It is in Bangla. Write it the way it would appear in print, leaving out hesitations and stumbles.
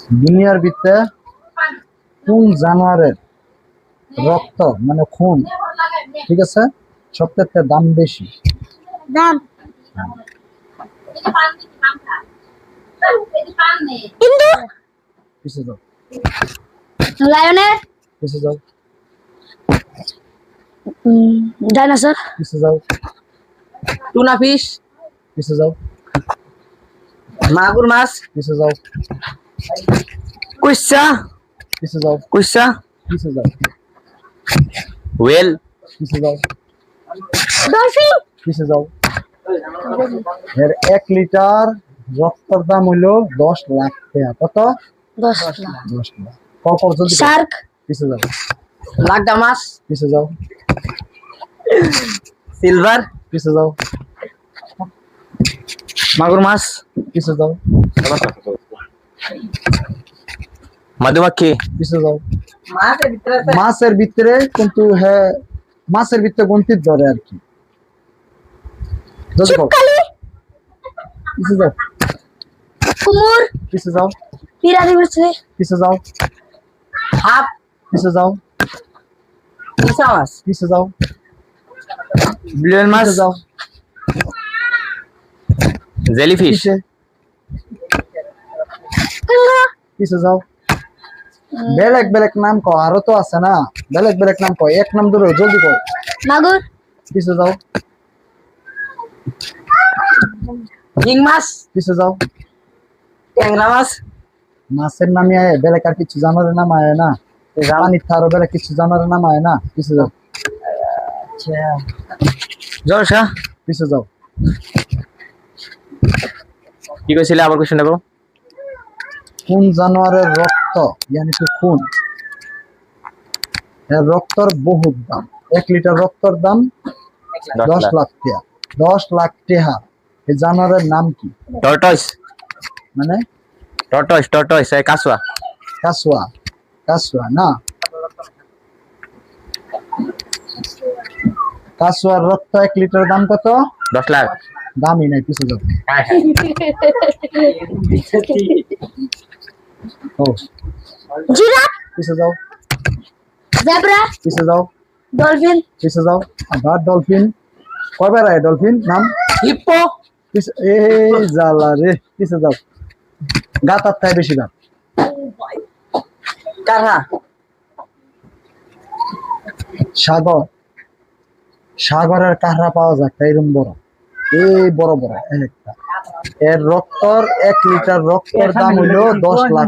দুনিয়ার ভিতরে কোন জানোয়ারের রক্ত মানে খুন, ঠিক আছে, সবথেকে দাম বেশি? দাম ইন্দু পিছে যাও, লায়নের পিছে যাও, ডাইনোসর পিছে যাও, টুনা ফিশ, পিছে যাও, মাগুর মাছ, পিছে যাও, কুইসা, পিছে যাও, কুইসা, পিছে যাও, ওয়েল, পিছে যাও, ডলফিন পিছে যাও। এর 1 লিটার রক্তের দাম হইলো 10 লাখ টাকা। কত? 10 লাখ 10 লাখ। কত জলদি কর। শার্ক পিছে যাও, লাগডা মাছ, পিছে যাও, সিলভার, পিছে যাও, মাগুর মাছ, পিছে যাও, মধুমাছি, পিছে যাও। মাছের ভিতরে মাছের ভিতরে কিন্তু হ্যাঁ, মাছের ভিতরে গন্তির ধরে আর কি। জলদি কর। চিপকালি পিছে যাও, কুমুর পিছে যাও, পিরানি মাছে পিছে যাও, হাফ, পিছে যাও, কুইসা মাছ, পিছে যাও, ব্লুয়েল মাছ, পিছে যাও, জেলিফিশ, পিছে, কুমড়া পিছে যাও। বেলেগ বেলেগ নাম কও, আরো তো আছে না, বেলেগ বেলেগ নাম কও, এক নাম ধরো, জলদি কও। মাগুর পিছে যাও, কিং মাছ, পিছে যাও। ট্যাংরা মাছ, মাছের নামে আয়, বেলেগ আর কিছু জানার নাম আয় না, পানির আরো বেলেগ কিছু জানার নাম আয় না। পিছে যাও, জলসা। পিছে যাও। কি কইছিলে আবার কোশ্চেন দেখো। কোন জানোয়ারের রক্ত ইয়ানি কি খুন, এর রক্তর বহুত দাম। 1 লিটার রক্তর দাম 10 লাখ টাকা। 10 লাখ টাকা। এই জানোয়ারের নাম কি? টর্টয়েস, মানে টর্টয়েস, টর্টয়েস, এই কাসুয়া, কাসুয়া, কাসুয়া না, কাসুয়ার রক্ত 1 লিটার দাম কত? 10 লাখ। দামই নাই। পিছে যাও। ও, জিরাফ পিছে যাও, জেব্রা পিছে যাও, ডলফিন পিছে যাও। আবার ডলফিন। কয়বার আয় ডলফিন নাম? হিপ্পো, পিছে, এই জালা রে, পিছে যাও। গাতার তাই বেশি দাম। কারহা, সাগর, সাগরের কাঁকড়া পাওয়া যায় এরকম বড়, এই বড় বড় একটা। এর রক্তর 1 লিটার রক্তের দাম হইলো 10 লাখ।